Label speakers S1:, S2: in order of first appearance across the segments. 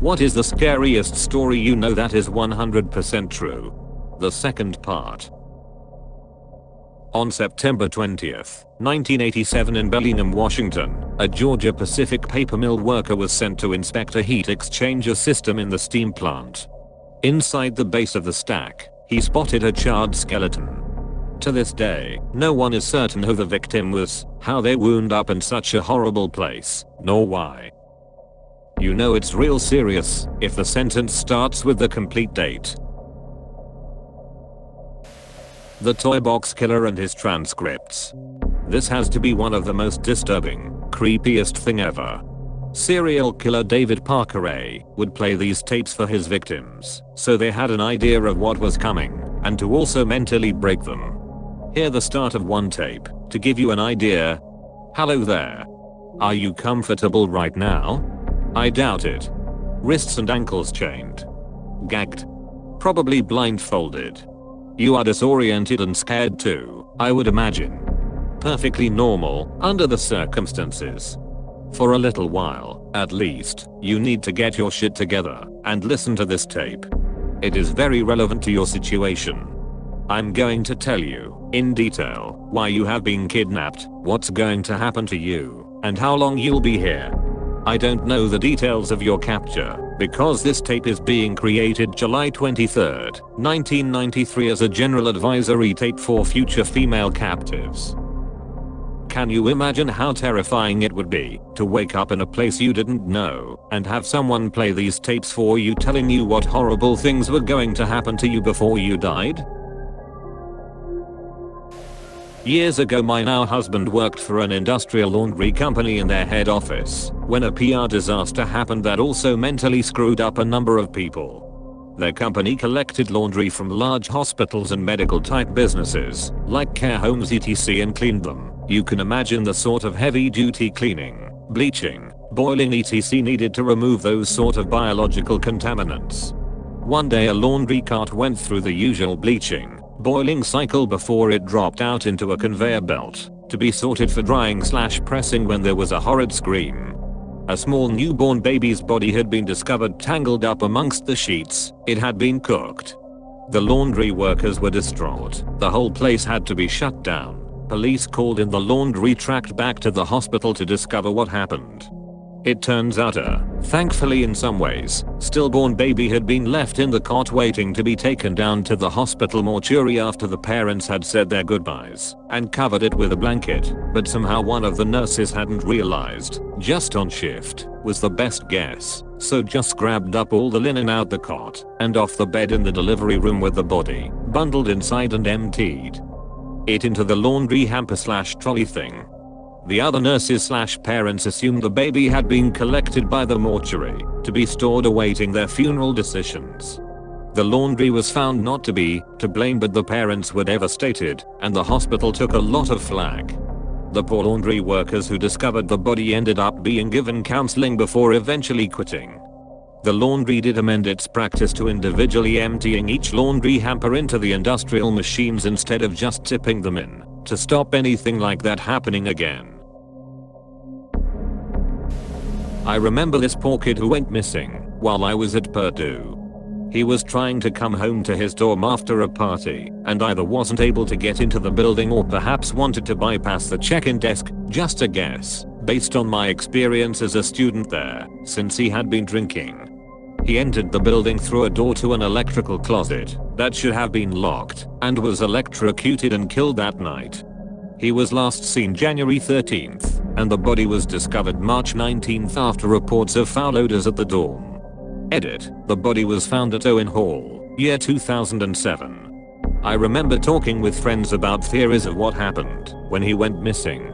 S1: What is the scariest story you know that is 100% true? The second part. On September 20th, 1987 in Bellingham, Washington, a Georgia Pacific paper mill worker was sent to inspect a heat exchanger system in the steam plant. Inside the base of the stack, he spotted a charred skeleton. To this day, no one is certain who the victim was, how they wound up in such a horrible place, nor why. You know it's real serious if the sentence starts with the complete date. The Toy Box Killer and his transcripts. This has to be one of the most disturbing, creepiest thing ever. Serial killer David Parker A. would play these tapes for his victims, so they had an idea of what was coming, and to also mentally break them. Hear the start of one tape, to give you an idea. Hello there. Are you comfortable right now? I doubt it. Wrists and ankles chained. Gagged. Probably blindfolded. You are disoriented and scared too, I would imagine. Perfectly normal, under the circumstances. For a little while, at least, you need to get your shit together and listen to this tape. It is very relevant to your situation. I'm going to tell you, in detail, why you have been kidnapped, what's going to happen to you, and how long you'll be here. I don't know the details of your capture, because this tape is being created July 23, 1993 as a general advisory tape for future female captives. Can you imagine how terrifying it would be to wake up in a place you didn't know and have someone play these tapes for you telling you what horrible things were going to happen to you before you died? Years ago my now husband worked for an industrial laundry company in their head office when a PR disaster happened that also mentally screwed up a number of people. Their company collected laundry from large hospitals and medical type businesses like care homes etc and cleaned them. You can imagine the sort of heavy duty cleaning, bleaching, boiling etc needed to remove those sort of biological contaminants. One day a laundry cart went through the usual bleaching, boiling cycle before it dropped out into a conveyor belt to be sorted for drying/pressing when there was a horrid scream. A small newborn baby's body had been discovered tangled up amongst the sheets. It had been cooked. The laundry workers were distraught. The whole place had to be shut down. Police called in. The laundry tracked back to the hospital to discover what happened. It turns out thankfully in some ways, stillborn baby had been left in the cart waiting to be taken down to the hospital mortuary after the parents had said their goodbyes and covered it with a blanket, but somehow one of the nurses hadn't realized, just on shift, was the best guess, so just grabbed up all the linen out the cot and off the bed in the delivery room with the body bundled inside and emptied it into the laundry hamper/trolley thing. The other nurses/parents assumed the baby had been collected by the mortuary to be stored awaiting their funeral decisions. The laundry was found not to be to blame, but the parents were devastated and the hospital took a lot of flack. The poor laundry workers who discovered the body ended up being given counseling before eventually quitting. The laundry did amend its practice to individually emptying each laundry hamper into the industrial machines instead of just tipping them in, to stop anything like that happening again. I remember this poor kid who went missing while I was at Purdue. He was trying to come home to his dorm after a party and either wasn't able to get into the building or perhaps wanted to bypass the check-in desk, just a guess, based on my experience as a student there, since he had been drinking. He entered the building through a door to an electrical closet that should have been locked and was electrocuted and killed that night. He was last seen January 13th, and the body was discovered March 19th after reports of foul odors at the dorm. Edit: the body was found at Owen Hall, year 2007. I remember talking with friends about theories of what happened when he went missing.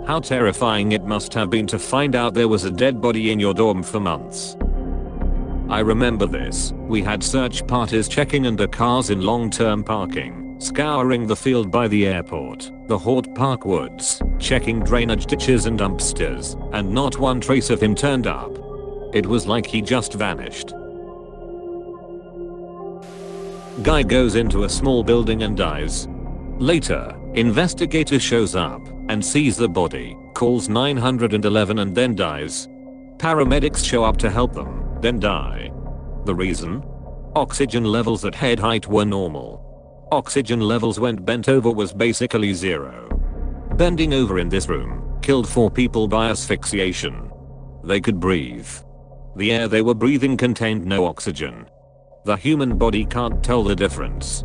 S1: How terrifying it must have been to find out there was a dead body in your dorm for months. I remember this. We had search parties checking into cars in long-term parking, scouring the field by the airport, the Hort Park woods, checking drainage ditches and dumpsters, and not one trace of him turned up. It was like he just vanished. Guy goes into a small building and dies. Later, investigator shows up and sees the body, calls 911 and then dies. Paramedics show up to help them, then die. The reason? Oxygen levels at head height were normal. Oxygen levels when bent over was basically zero. Bending over in this room killed 4 people by asphyxiation. They could breathe. The air they were breathing contained no oxygen. The human body can't tell the difference.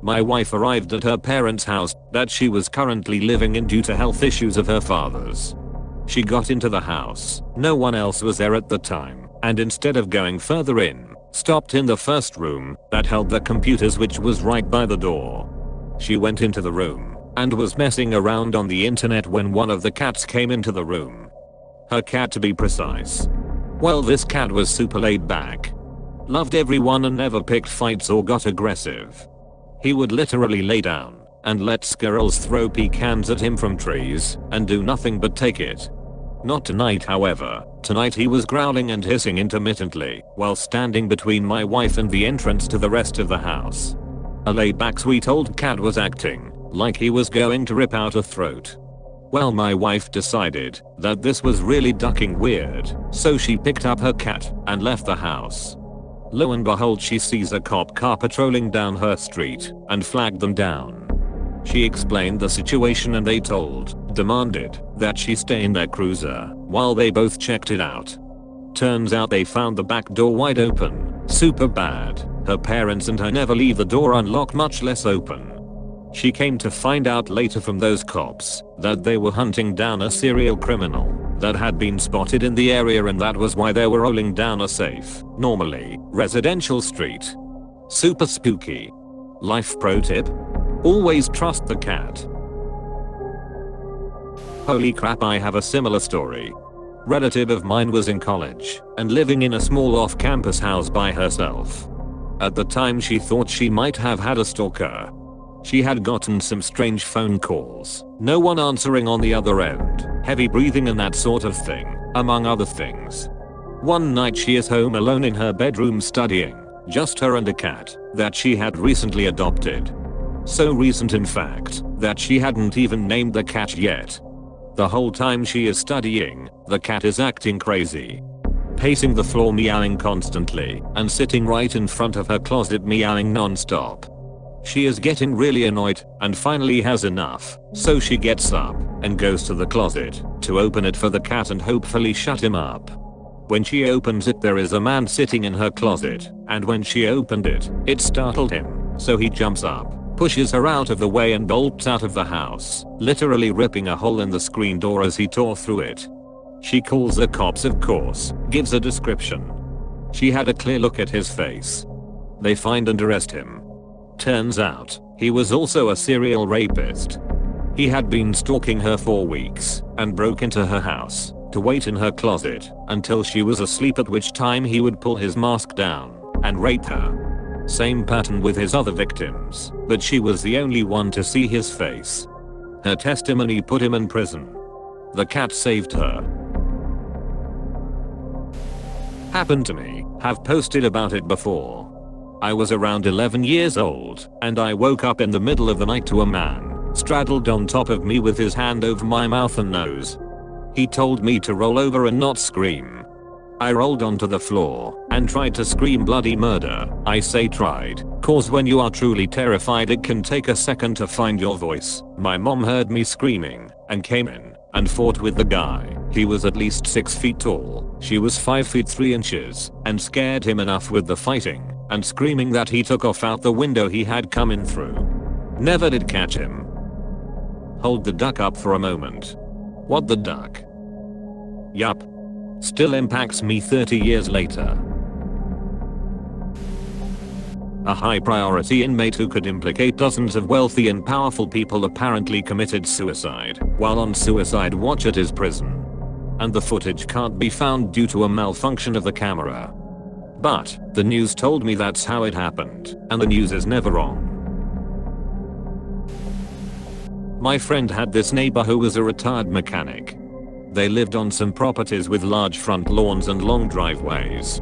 S1: My wife arrived at her parents' house that she was currently living in due to health issues of her father's. She got into the house, no one else was there at the time, and instead of going further in, stopped in the first room that held the computers, which was right by the door. She went into the room and was messing around on the internet when one of the cats came into the room. Her cat, to be precise. Well, this cat was super laid back. Loved everyone and never picked fights or got aggressive. He would literally lay down and let squirrels throw pecans at him from trees and do nothing but take it. Not tonight, however. Tonight he was growling and hissing intermittently while standing between my wife and the entrance to the rest of the house. A laid-back sweet old cat was acting like he was going to rip out a throat. Well, my wife decided that this was really ducking weird, so she picked up her cat and left the house. Lo and behold, she sees a cop car patrolling down her street and flagged them down. She explained the situation and they demanded that she stay in their cruiser while they both checked it out. Turns out they found the back door wide open. Super bad. Her parents and her never leave the door unlocked, much less open. She came to find out later from those cops that they were hunting down a serial criminal that had been spotted in the area, and that was why they were rolling down a safe, normally residential street. Super spooky. Life pro tip: always trust the cat. Holy crap, I have a similar story. Relative of mine was in college and living in a small off-campus house by herself. At the time she thought she might have had a stalker. She had gotten some strange phone calls, no one answering on the other end, heavy breathing and that sort of thing, among other things. One night she is home alone in her bedroom studying, just her and a cat that she had recently adopted. So recent, in fact, that she hadn't even named the cat yet. The whole time she is studying, the cat is acting crazy. Pacing the floor, meowing constantly, and sitting right in front of her closet meowing non-stop. She is getting really annoyed and finally has enough, so she gets up and goes to the closet to open it for the cat and hopefully shut him up. When she opens it, there is a man sitting in her closet, and when she opened it, it startled him, so he jumps up, pushes her out of the way and bolts out of the house, literally ripping a hole in the screen door as he tore through it. She calls the cops, of course, gives a description. She had a clear look at his face. They find and arrest him. Turns out, he was also a serial rapist. He had been stalking her for weeks and broke into her house to wait in her closet until she was asleep, at which time he would pull his mask down and rape her. Same pattern with his other victims, but she was the only one to see his face. Her testimony put him in prison. The cat saved her. Happened to me, have posted about it before. I was around 11 years old, and I woke up in the middle of the night to a man straddled on top of me with his hand over my mouth and nose. He told me to roll over and not scream. I rolled onto the floor and tried to scream bloody murder. I say tried, cause when you are truly terrified it can take a second to find your voice. My mom heard me screaming and came in and fought with the guy. He was at least 6 feet tall. She was 5 feet 3 inches and scared him enough with the fighting and screaming that he took off out the window he had come in through. Never did catch him. Hold the duck up for a moment. What the duck? Yup. Still impacts me 30 years later. A high priority inmate who could implicate dozens of wealthy and powerful people apparently committed suicide while on suicide watch at his prison. And the footage can't be found due to a malfunction of the camera. But the news told me that's how it happened, and the news is never wrong. My friend had this neighbor who was a retired mechanic. They lived on some properties with large front lawns and long driveways.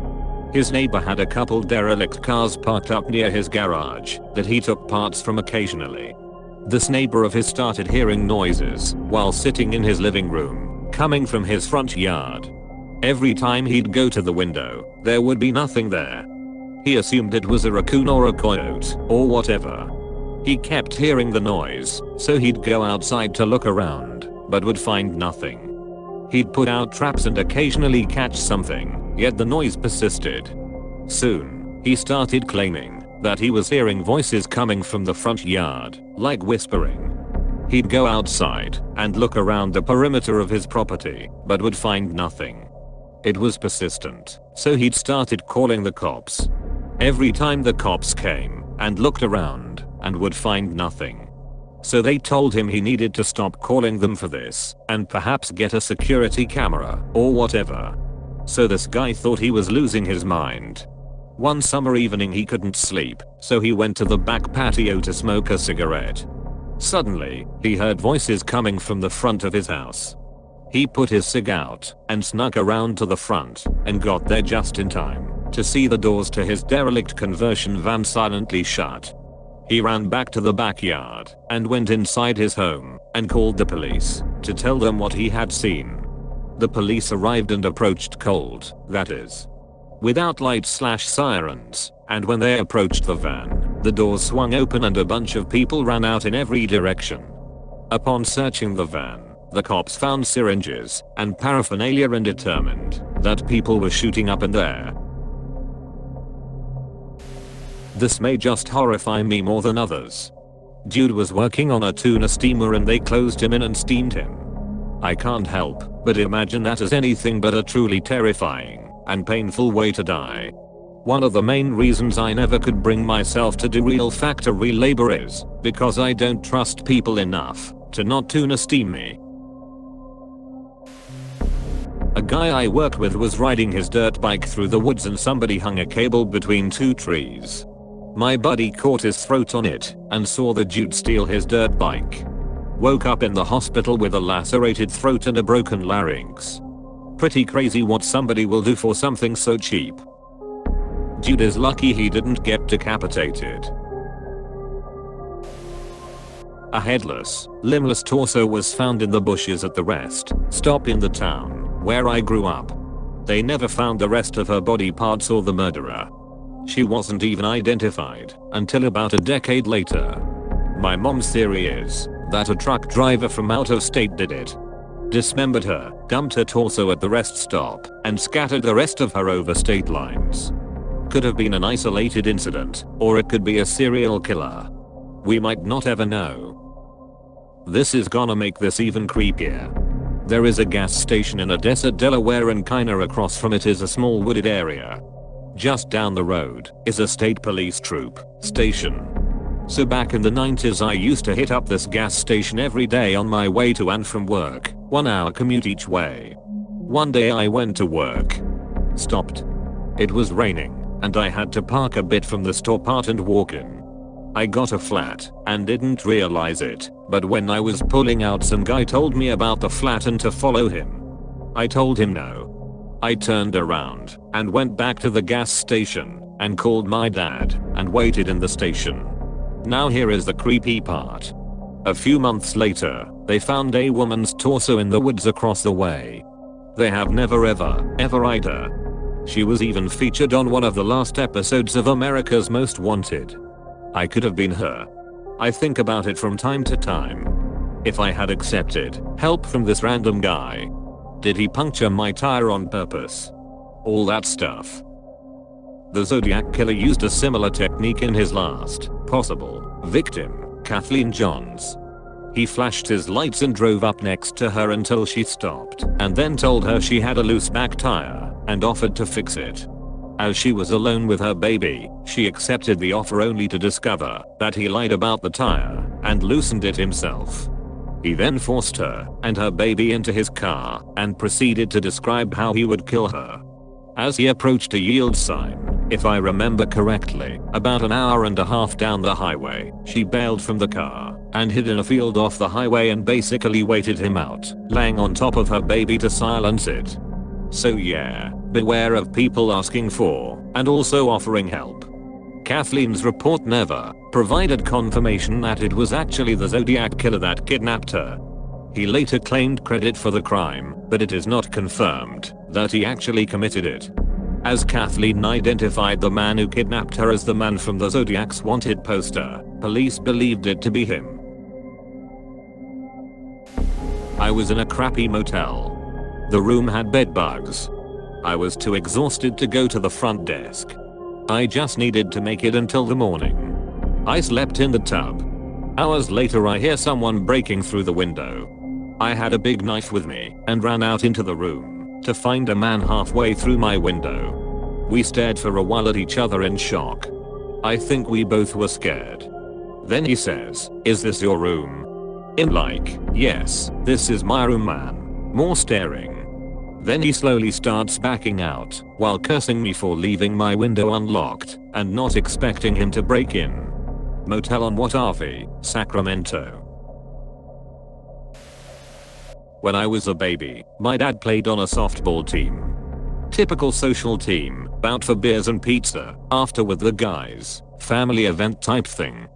S1: His neighbor had a couple derelict cars parked up near his garage that he took parts from occasionally. This neighbor of his started hearing noises while sitting in his living room, coming from his front yard. Every time he'd go to the window, there would be nothing there. He assumed it was a raccoon or a coyote, or whatever. He kept hearing the noise, so he'd go outside to look around, but would find nothing. He'd put out traps and occasionally catch something, yet the noise persisted. Soon, he started claiming that he was hearing voices coming from the front yard, like whispering. He'd go outside and look around the perimeter of his property, but would find nothing. It was persistent, so he'd started calling the cops. Every time the cops came and looked around and would find nothing. So they told him he needed to stop calling them for this and perhaps get a security camera or whatever. So this guy thought he was losing his mind. One summer evening he couldn't sleep, so he went to the back patio to smoke a cigarette. Suddenly, he heard voices coming from the front of his house. He put his cig out and snuck around to the front and got there just in time to see the doors to his derelict conversion van silently shut. He ran back to the backyard and went inside his home and called the police to tell them what he had seen. The police arrived and approached cold, that is, without lights/sirens, and when they approached the van, the doors swung open and a bunch of people ran out in every direction. Upon searching the van, the cops found syringes and paraphernalia and determined that people were shooting up in there. This may just horrify me more than others. Dude was working on a tuna steamer and they closed him in and steamed him. I can't help but imagine that as anything but a truly terrifying and painful way to die. One of the main reasons I never could bring myself to do real factory labor is because I don't trust people enough to not tuna steam me. A guy I worked with was riding his dirt bike through the woods and somebody hung a cable between two trees. My buddy caught his throat on it and saw the dude steal his dirt bike. Woke up in the hospital with a lacerated throat and a broken larynx. Pretty crazy what somebody will do for something so cheap. Dude is lucky he didn't get decapitated. A headless, limbless torso was found in the bushes at the rest stop in the town where I grew up. They never found the rest of her body parts or the murderer. She wasn't even identified until about a decade later. My mom's theory is that a truck driver from out of state did it. Dismembered her, dumped her torso at the rest stop, and scattered the rest of her over state lines. Could have been an isolated incident, or it could be a serial killer. We might not ever know. This is gonna make this even creepier. There is a gas station in Odessa, Delaware, and kinda across from it is a small wooded area. Just down the road is a state police troop station. So back in the 90s I used to hit up this gas station every day on my way to and from work, 1 hour commute each way. One day I went to work. Stopped. It was raining, and I had to park a bit from the store part and walk in. I got a flat and didn't realize it, but when I was pulling out some guy told me about the flat and to follow him. I told him no. I turned around and went back to the gas station and called my dad and waited in the station. Now here is the creepy part. A few months later, they found a woman's torso in the woods across the way. They have never ever eyed her. She was even featured on one of the last episodes of America's Most Wanted. I could have been her. I think about it from time to time. If I had accepted help from this random guy. Did he puncture my tire on purpose? All that stuff. The Zodiac Killer used a similar technique in his last possible victim, Kathleen Johns. He flashed his lights and drove up next to her until she stopped, and then told her she had a loose back tire and offered to fix it. As she was alone with her baby, she accepted the offer only to discover that he lied about the tire and loosened it himself. He then forced her and her baby into his car and proceeded to describe how he would kill her. As he approached a yield sign, if I remember correctly, about an hour and a half down the highway, she bailed from the car and hid in a field off the highway and basically waited him out, laying on top of her baby to silence it. So yeah, beware of people asking for and also offering help. Kathleen's report never provided confirmation that it was actually the Zodiac Killer that kidnapped her. He later claimed credit for the crime, but it is not confirmed that he actually committed it. As Kathleen identified the man who kidnapped her as the man from the Zodiac's wanted poster, police believed it to be him. I was in a crappy motel. The room had bed bugs. I was too exhausted to go to the front desk. I just needed to make it until the morning. I slept in the tub. Hours later I hear someone breaking through the window. I had a big knife with me and ran out into the room to find a man halfway through my window. We stared for a while at each other in shock. I think we both were scared. Then he says, "Is this your room?" I'm like, "Yes, this is my room, man." More staring. Then he slowly starts backing out while cursing me for leaving my window unlocked and not expecting him to break in. Motel on Watauga, Sacramento. When I was a baby, my dad played on a softball team. Typical social team, out for beers and pizza, after with the guys, family event type thing.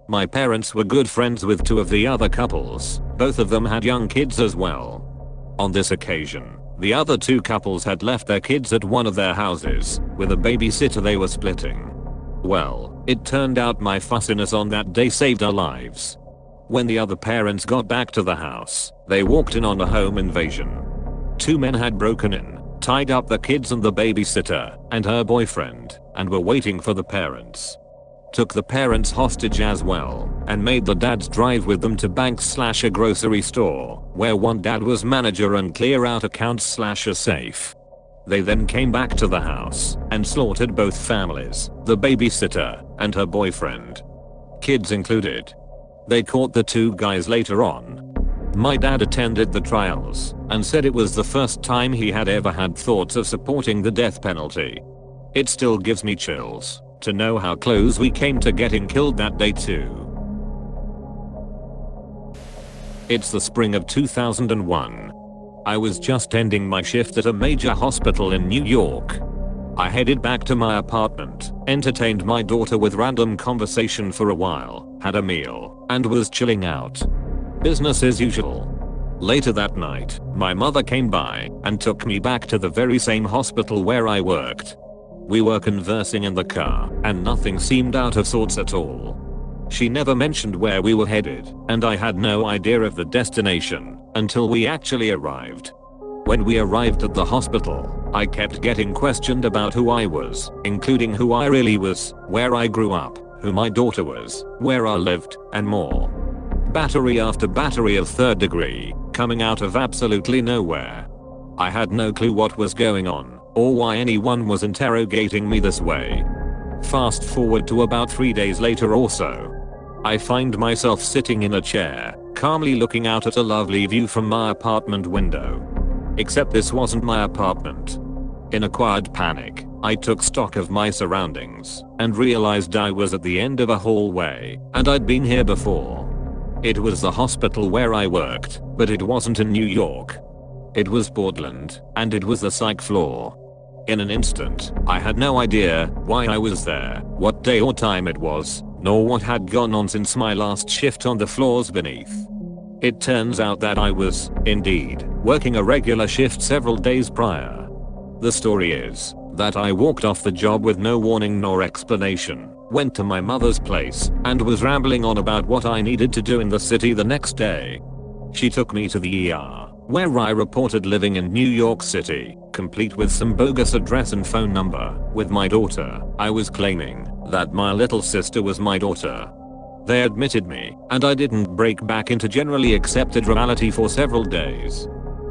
S1: My parents were good friends with two of the other couples, both of them had young kids as well. On this occasion, the other two couples had left their kids at one of their houses, with a babysitter they were splitting. Well, it turned out my fussiness on that day saved our lives. When the other parents got back to the house, they walked in on a home invasion. Two men had broken in, tied up the kids and the babysitter and her boyfriend, and were waiting for the parents. Took the parents hostage as well, and made the dads drive with them to banks/a grocery store, where one dad was manager, and clear out accounts/a safe. They then came back to the house and slaughtered both families, the babysitter and her boyfriend. Kids included. They caught the two guys later on. My dad attended the trials and said it was the first time he had ever had thoughts of supporting the death penalty. It still gives me chills to know how close we came to getting killed that day too. It's the spring of 2001. I was just ending my shift at a major hospital in New York. I headed back to my apartment, entertained my daughter with random conversation for a while, had a meal, and was chilling out. Business as usual. Later that night, my mother came by and took me back to the very same hospital where I worked. We were conversing in the car, and nothing seemed out of sorts at all. She never mentioned where we were headed, and I had no idea of the destination until we actually arrived. When we arrived at the hospital, I kept getting questioned about who I was, including who I really was, where I grew up, who my daughter was, where I lived, and more. Battery after battery of third degree, coming out of absolutely nowhere. I had no clue what was going on, or why anyone was interrogating me this way. Fast forward to about 3 days later or so. I find myself sitting in a chair, calmly looking out at a lovely view from my apartment window. Except this wasn't my apartment. In a quiet panic, I took stock of my surroundings and realized I was at the end of a hallway, and I'd been here before. It was the hospital where I worked, but it wasn't in New York. It was Portland, and it was the psych floor. In an instant, I had no idea why I was there, what day or time it was, nor what had gone on since my last shift on the floors beneath. It turns out that I was, indeed, working a regular shift several days prior. The story is that I walked off the job with no warning nor explanation, went to my mother's place, and was rambling on about what I needed to do in the city the next day. She took me to the ER, where I reported living in New York City, complete with some bogus address and phone number, with my daughter. I was claiming that my little sister was my daughter. They admitted me, and I didn't break back into generally accepted reality for several days.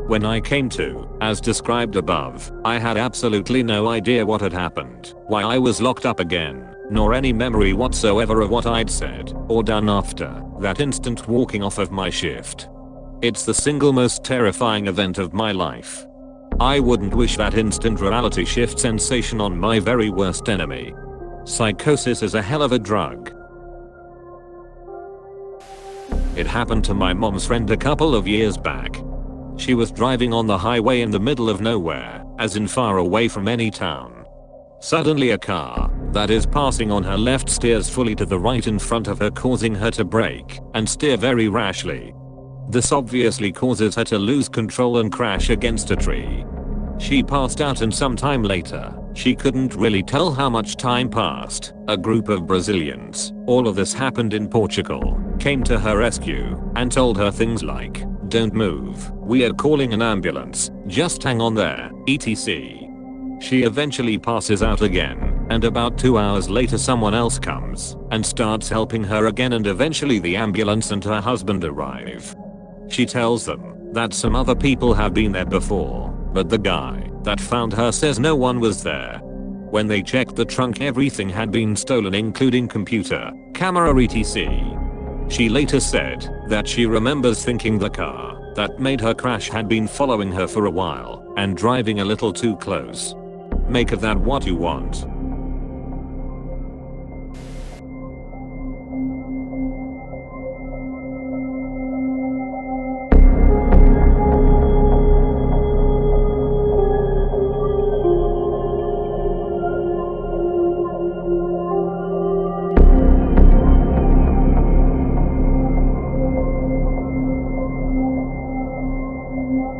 S1: When I came to, as described above, I had absolutely no idea what had happened, why I was locked up again, nor any memory whatsoever of what I'd said or done after that instant walking off of my shift. It's the single most terrifying event of my life. I wouldn't wish that instant reality shift sensation on my very worst enemy. Psychosis is a hell of a drug. It happened to my mom's friend a couple of years back. She was driving on the highway in the middle of nowhere, as in far away from any town. Suddenly a car that is passing on her left steers fully to the right in front of her, causing her to brake and steer very rashly. This obviously causes her to lose control and crash against a tree. She passed out, and sometime later, she couldn't really tell how much time passed. A group of Brazilians, all of this happened in Portugal, came to her rescue and told her things like, "Don't move, we are calling an ambulance, just hang on there, etc." She eventually passes out again, and about 2 hours later someone else comes and starts helping her again, and eventually the ambulance and her husband arrive. She tells them that some other people have been there before, but the guy that found her says no one was there. When they checked the trunk, everything had been stolen, including computer, camera, etc. She later said that she remembers thinking the car that made her crash had been following her for a while and driving a little too close. Make of that what you want.